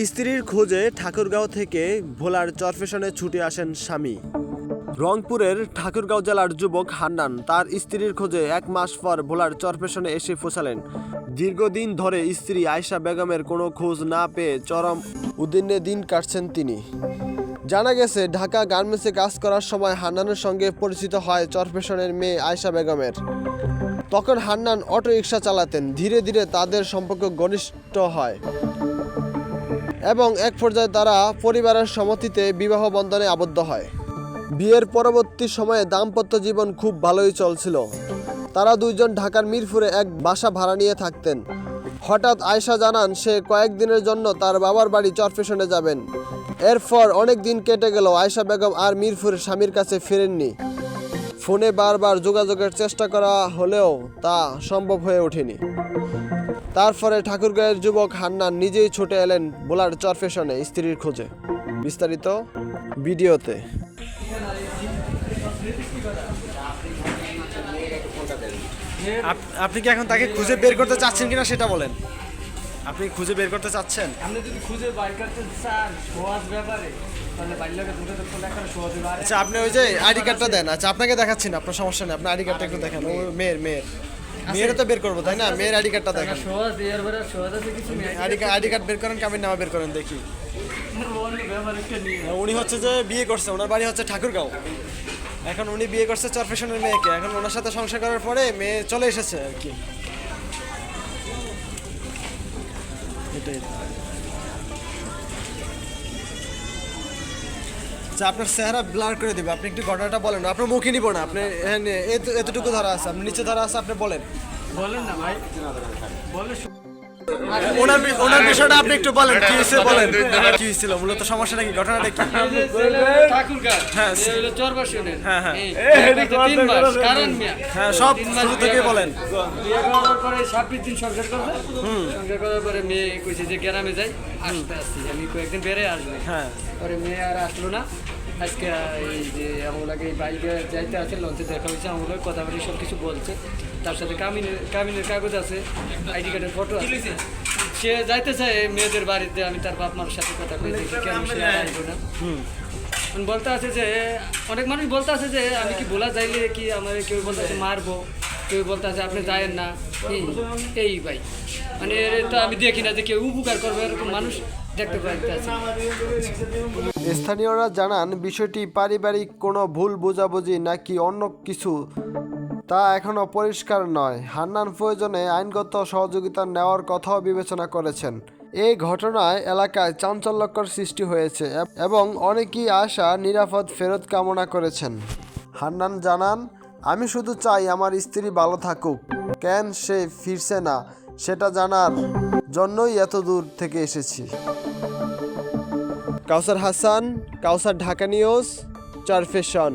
স্ত্রীর খোঁজে ঠাকুরগাঁও থেকে ভোলার চরফ্যাশনে ছুটে আসেন স্বামী। রংপুরের ঠাকুরগাঁও জেলার যুবক হান্নান তার স্ত্রীর খোঁজে 1 মাস পর ভোলার চরফ্যাশনে এসে পৌঁছালেন। দীর্ঘদিন ধরে স্ত্রী আয়েশা বেগমের কোনো খোঁজ না পেয়ে চরম উদ্বিগ্নে দিন কাটছেন তিনি। জানা গেছে, ঢাকা গার্মেন্টসে কাজ করার সময় হান্নানের সঙ্গে পরিচিত হয় চরফ্যাশনের মেয়ে আয়েশা বেগমের। তখন হান্নান অটো রিকশা চালাতেন। ধীরে ধীরে তাদের সম্পর্ক ঘনিষ্ঠ হয় এবং এক পর্যায়ে তারা পরিবারের সম্মতিতে বিবাহ বন্ধনে আবদ্ধ হয়। বিয়ের পরবর্তী সময়ে দাম্পত্য জীবন খুব ভালোই চলছিল। তারা দুইজন ঢাকার মিরপুরে এক বাসা ভাড়া নিয়ে থাকতেন। হঠাৎ আয়েশা জানান সে কয়েকদিনের জন্য তার বাবার বাড়ি চরফ্যাশনে যাবেন। এরপর অনেক দিন কেটে গেল, আয়েশা বেগম আর মিরপুরে স্বামীর কাছে ফেরেননি। ফোনে বারবার যোগাযোগের চেষ্টা করা হলেও তা সম্ভব হয়ে ওঠেনি। তারপরে ঠাকুরগাঁওয়ের যুবক হান্নান নিজেই ছুটে এলেন ভোলার চরফ্যাশনে স্ত্রীর খোঁজে। বিস্তারিত ভিডিওতে। আপনি কি এখন তাকে খুঁজে বের করতে চাচ্ছেন কিনা সেটা বলেন। আপনি খুঁজে বের করতে চাচ্ছেন? আপনি যদি খুঁজে বাইর করতে চান সহজ ব্যাপারে, তাহলে বাইরটাকে দুটো তো খোলা করে সহজ ব্যাপারে। আচ্ছা, আপনি ওই যে আইডি কার্ডটা দেন। আচ্ছা, আপনাকে দেখাচ্ছি না, আপনার সমস্যা নেই। আপনার আইডি কার্ডটা একটু দেখেন। ও মেয়ের তো বের করবো, তাই না? মেয়ের আইডি কার্ডটা দেখেন। সহজ এর বেরে সহজ আছে কিছু নেই। আইডি কার্ড বের করেন, কামির নামা বের করেন দেখি। অন্য ব্যাপারে কে নিয়ে উনি হচ্ছে যে বিয়ে করছে, ওনার বাড়ি হচ্ছে ঠাকুরগাঁও। এখন উনি বিয়ে করছে চরফ্যাশনের মেয়েকে। এখন ওনার সাথে সংসার করার পরে মেয়ে চলে এসেছে আর কি। এটাই। আচ্ছা, আপনার চেহারা ব্লার করে দিবে। আপনি একটু ঘটনাটা বলেন। আপনার মুখে নিব না। আপনি এতটুকু ধরা আছে, আপনি নিচে ধরা আছে, আপনি বলেন। বলেন না ভাই, বলে ওনার বিষয়টা আপনি একটু বলেন। কি হয়েছে বলেন, কি হয়েছিল মূলত, সমস্যাটা কি, ঘটনাটা কি? ঠাকুরগাঁও, হ্যাঁ, এই হলো চরফ্যাশনের। হ্যাঁ, হ্যাঁ। তিন মাস কারণ মিয়া। হ্যাঁ, সব শুরু থেকে বলেন। বিয়ে করার পরে 26 দিন সংসার করবে। সংসার করার পরে মেয়ে কইছে যে গ্রামে যাই, আসতে আসছি আমি কয়েকদিন বেড়ে আসবে। হ্যাঁ। পরে মেয়ে আর আসলো না। আজকে এই যে আমলাকে এই বাইকে যাইতে আছে, লঞ্চে দেখা হয়েছে, আমলাকে কথা বলে সব কিছু বলছে। তার সাথে কামিনের কাগজ আছে, আইডি কার্ডের ফটো আছে। সে যাইতে চায় মেয়েদের বাড়িতে। আমি তার বাপ মার সাথে কথা বলে দেখি কেন সে আসবো না। বলতে আছে যে অনেক মানুষ বলতে আছে যে আমি কি বলা যাইলে কি আমার, কেউ বলতে আছে মারবো, কেউ বলতে আছে আপনি যায়েন না। এই ভাই মানে তো আমি দেখি না যে কেউ উপকার করবে, এরকম মানুষ দেখতে পাইতে আছে। স্থানীয়রা জানান, বিষয়টি পারিবারিক কোনো ভুল বোঝাবুঝি নাকি অন্য কিছু তা এখনও পরিষ্কার নয়। হান্নান প্রয়োজনে আইনগত সহযোগিতা নেওয়ার কথাও বিবেচনা করেছেন। এই ঘটনায় এলাকায় চাঞ্চল্যকর সৃষ্টি হয়েছে এবং অনেকেই আশা নিরাপদ ফেরত কামনা করেছেন। হান্নান জানান, আমি শুধু চাই আমার স্ত্রী ভালো থাকুক। কেন সে ফিরছে না সেটা জানার জন্যই এত দূর থেকে এসেছি। কাউসার হাসান, কাউসার, ঢাকা নিউজ, চরফ্যাশন।